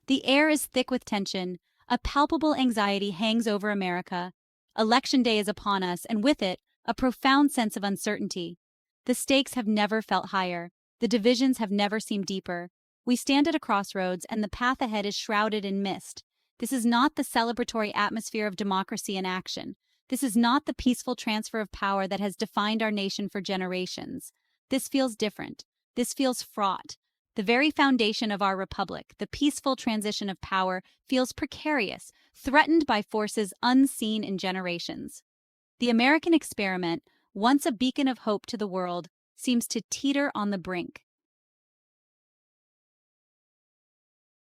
The air is thick with tension. A palpable anxiety hangs over America. Election day is upon us, and with it, a profound sense of uncertainty. The stakes have never felt higher. The divisions have never seemed deeper. We stand at a crossroads, and the path ahead is shrouded in mist. This is not the celebratory atmosphere of democracy in action. This is not the peaceful transfer of power that has defined our nation for generations. This feels different. This feels fraught. The very foundation of our republic, the peaceful transition of power, feels precarious, threatened by forces unseen in generations. The American experiment, once a beacon of hope to the world, seems to teeter on the brink.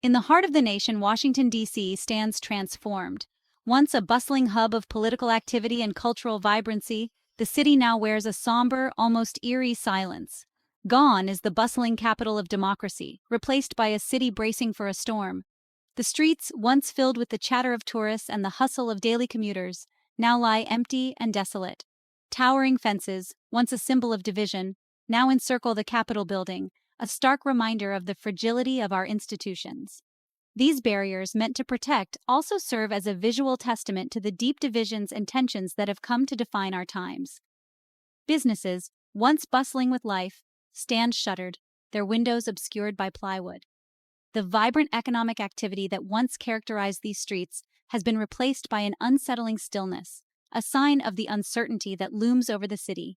In the heart of the nation, Washington, D.C. stands transformed. Once a bustling hub of political activity and cultural vibrancy, the city now wears a somber, almost eerie silence. Gone is the bustling capital of democracy, replaced by a city bracing for a storm. The streets, once filled with the chatter of tourists and the hustle of daily commuters, now lie empty and desolate. Towering fences, once a symbol of division, now encircle the Capitol building, a stark reminder of the fragility of our institutions. These barriers, meant to protect, also serve as a visual testament to the deep divisions and tensions that have come to define our times. Businesses, once bustling with life, stand shuttered, their windows obscured by plywood. The vibrant economic activity that once characterized these streets has been replaced by an unsettling stillness, a sign of the uncertainty that looms over the city.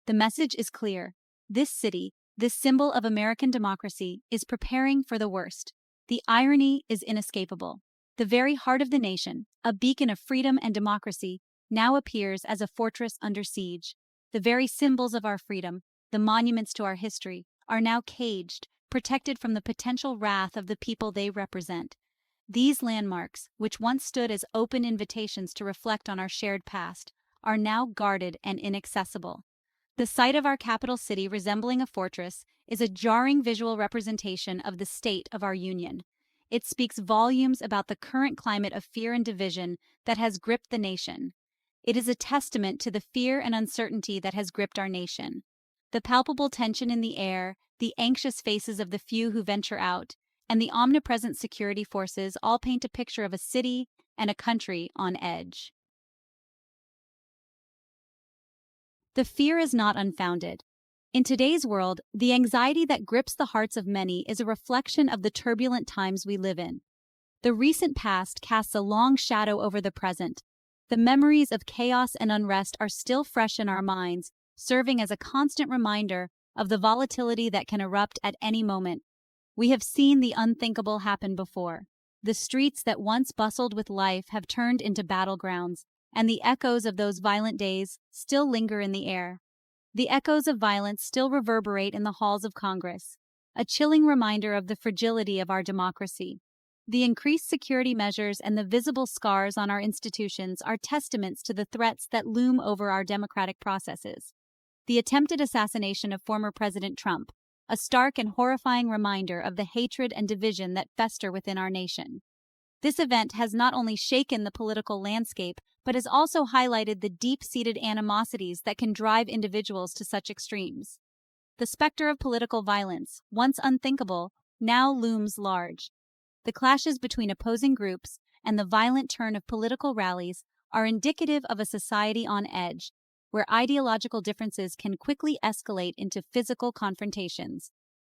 The message is clear. This city, this symbol of American democracy, is preparing for the worst. The irony is inescapable. The very heart of the nation, a beacon of freedom and democracy, now appears as a fortress under siege. The very symbols of our freedom, the monuments to our history, are now caged, protected from the potential wrath of the people they represent. These landmarks, which once stood as open invitations to reflect on our shared past, are now guarded and inaccessible. The sight of our capital city resembling a fortress is a jarring visual representation of the state of our union. It speaks volumes about the current climate of fear and division that has gripped the nation. It is a testament to the fear and uncertainty that has gripped our nation. The palpable tension in the air, the anxious faces of the few who venture out, and the omnipresent security forces all paint a picture of a city and a country on edge. The fear is not unfounded. In today's world, the anxiety that grips the hearts of many is a reflection of the turbulent times we live in. The recent past casts a long shadow over the present. The memories of chaos and unrest are still fresh in our minds, serving as a constant reminder of the volatility that can erupt at any moment. We have seen the unthinkable happen before. The streets that once bustled with life have turned into battlegrounds, and the echoes of those violent days still linger in the air. The echoes of violence still reverberate in the halls of Congress, a chilling reminder of the fragility of our democracy. The increased security measures and the visible scars on our institutions are testaments to the threats that loom over our democratic processes. The attempted assassination of former President Trump, a stark and horrifying reminder of the hatred and division that fester within our nation. This event has not only shaken the political landscape, but has also highlighted the deep-seated animosities that can drive individuals to such extremes. The specter of political violence, once unthinkable, now looms large. The clashes between opposing groups and the violent turn of political rallies are indicative of a society on edge, where ideological differences can quickly escalate into physical confrontations.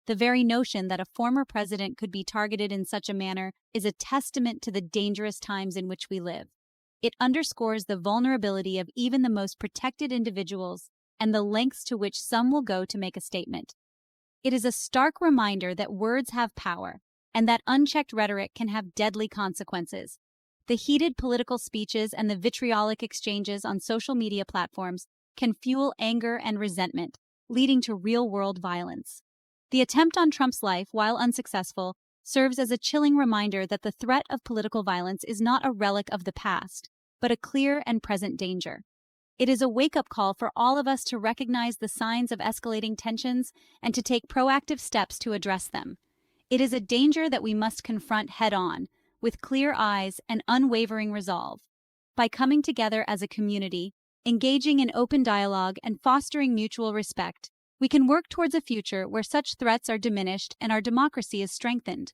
The very notion that a former president could be targeted in such a manner is a testament to the dangerous times in which we live. It underscores the vulnerability of even the most protected individuals and the lengths to which some will go to make a statement. It is a stark reminder that words have power, and that unchecked rhetoric can have deadly consequences. The heated political speeches and the vitriolic exchanges on social media platforms can fuel anger and resentment, leading to real-world violence. The attempt on Trump's life, while unsuccessful, serves as a chilling reminder that the threat of political violence is not a relic of the past, but a clear and present danger. It is a wake-up call for all of us to recognize the signs of escalating tensions and to take proactive steps to address them. It is a danger that we must confront head-on, with clear eyes and unwavering resolve. By coming together as a community, engaging in open dialogue, and fostering mutual respect, we can work towards a future where such threats are diminished and our democracy is strengthened.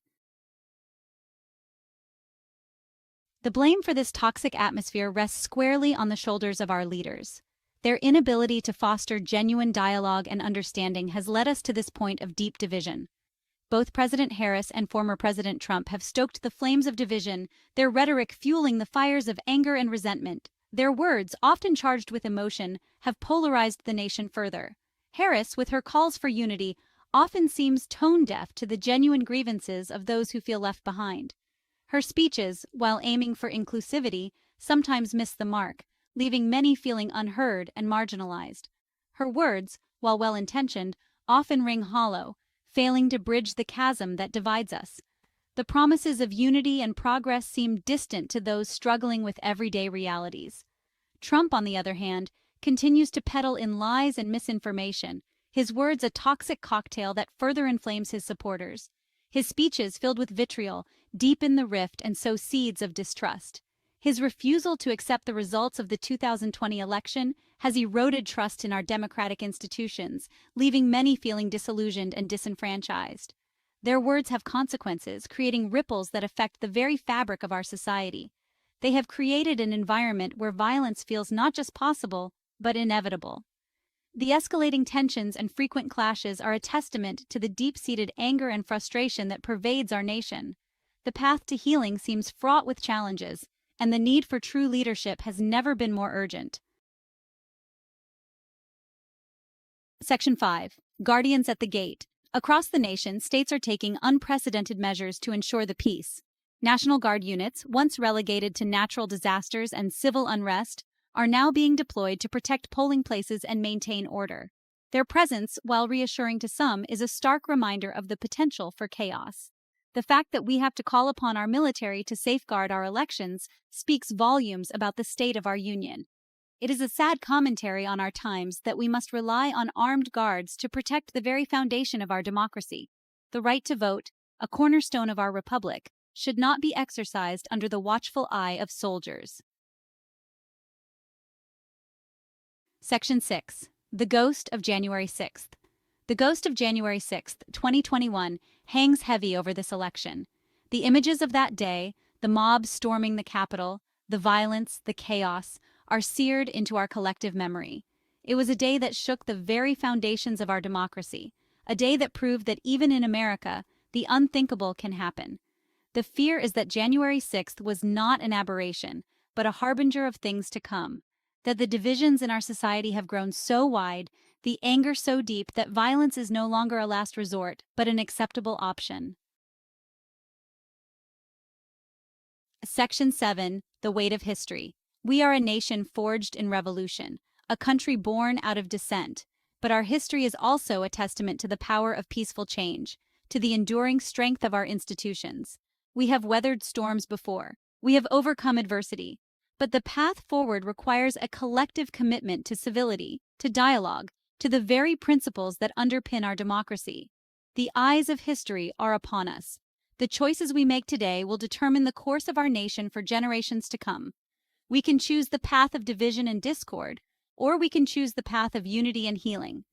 The blame for this toxic atmosphere rests squarely on the shoulders of our leaders. Their inability to foster genuine dialogue and understanding has led us to this point of deep division. Both President Harris and former President Trump have stoked the flames of division, their rhetoric fueling the fires of anger and resentment. Their words, often charged with emotion, have polarized the nation further. Harris, with her calls for unity, often seems tone-deaf to the genuine grievances of those who feel left behind. Her speeches, while aiming for inclusivity, sometimes miss the mark, leaving many feeling unheard and marginalized. Her words, while well-intentioned, often ring hollow, failing to bridge the chasm that divides us. The promises of unity and progress seem distant to those struggling with everyday realities. Trump, on the other hand, continues to peddle in lies and misinformation, his words a toxic cocktail that further inflames his supporters. His speeches, filled with vitriol, deepen the rift and sow seeds of distrust. His refusal to accept the results of the 2020 election has eroded trust in our democratic institutions, leaving many feeling disillusioned and disenfranchised. Their words have consequences, creating ripples that affect the very fabric of our society. They have created an environment where violence feels not just possible, but inevitable. The escalating tensions and frequent clashes are a testament to the deep-seated anger and frustration that pervades our nation. The path to healing seems fraught with challenges, and the need for true leadership has never been more urgent. Section 5. Guardians at the Gate. Across the nation, states are taking unprecedented measures to ensure the peace. National Guard units, once relegated to natural disasters and civil unrest, are now being deployed to protect polling places and maintain order. Their presence, while reassuring to some, is a stark reminder of the potential for chaos. The fact that we have to call upon our military to safeguard our elections speaks volumes about the state of our union. It is a sad commentary on our times that we must rely on armed guards to protect the very foundation of our democracy. The right to vote, a cornerstone of our republic, should not be exercised under the watchful eye of soldiers. Section 6. The Ghost of January 6th. The ghost of January 6th, 2021, hangs heavy over this election. The images of that day, the mob storming the Capitol, the violence, the chaos, are seared into our collective memory. It was a day that shook the very foundations of our democracy, a day that proved that even in America, the unthinkable can happen. The fear is that January 6th was not an aberration, but a harbinger of things to come. That the divisions in our society have grown so wide, the anger so deep that violence is no longer a last resort, but an acceptable option. Section 7. The Weight of History. We are a nation forged in revolution, a country born out of dissent, but our history is also a testament to the power of peaceful change, to the enduring strength of our institutions. We have weathered storms before. We have overcome adversity. But the path forward requires a collective commitment to civility, to dialogue, to the very principles that underpin our democracy. The eyes of history are upon us. The choices we make today will determine the course of our nation for generations to come. We can choose the path of division and discord, or we can choose the path of unity and healing.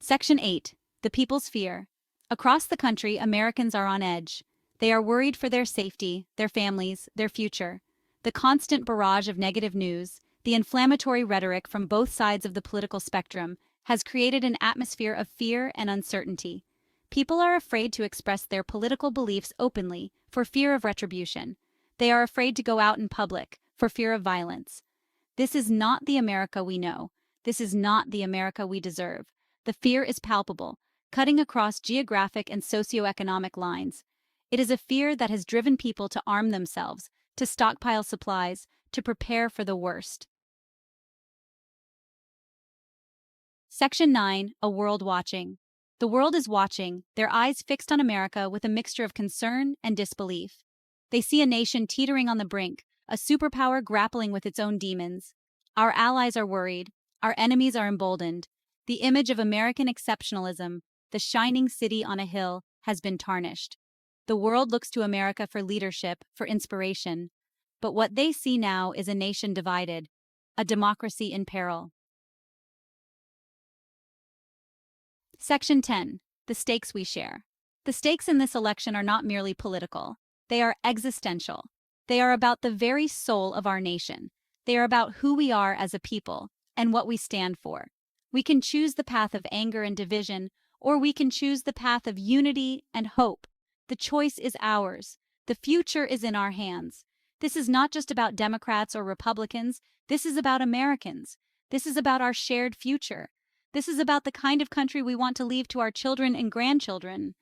Section 8. The People's Fear. Across the country, Americans are on edge. They are worried for their safety, their families, their future. The constant barrage of negative news, the inflammatory rhetoric from both sides of the political spectrum, has created an atmosphere of fear and uncertainty. People are afraid to express their political beliefs openly for fear of retribution. They are afraid to go out in public for fear of violence. This is not the America we know. This is not the America we deserve. The fear is palpable, cutting across geographic and socioeconomic lines. It is a fear that has driven people to arm themselves, to stockpile supplies, to prepare for the worst. Section 9. A World Watching. The world is watching, their eyes fixed on America with a mixture of concern and disbelief. They see a nation teetering on the brink, a superpower grappling with its own demons. Our allies are worried, our enemies are emboldened. The image of American exceptionalism, the shining city on a hill, has been tarnished. The world looks to America for leadership, for inspiration. But what they see now is a nation divided, a democracy in peril. Section 10. The Stakes We Share. The stakes in this election are not merely political. They are existential. They are about the very soul of our nation. They are about who we are as a people and what we stand for. We can choose the path of anger and division, or we can choose the path of unity and hope. The choice is ours. The future is in our hands. This is not just about Democrats or Republicans. This is about Americans. This is about our shared future. This is about the kind of country we want to leave to our children and grandchildren.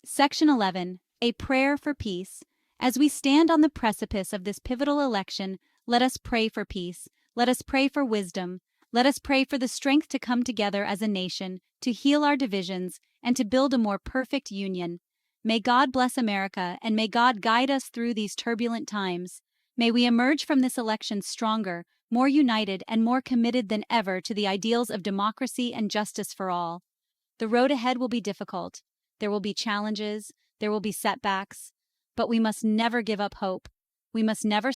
Section 11. A Prayer for Peace. As we stand on the precipice of this pivotal election, let us pray for peace. Let us pray for wisdom. Let us pray for the strength to come together as a nation, to heal our divisions, and to build a more perfect union. May God bless America, and may God guide us through these turbulent times. May we emerge from this election stronger, more united, and more committed than ever to the ideals of democracy and justice for all. The road ahead will be difficult. There will be challenges, there will be setbacks, but we must never give up hope. We must never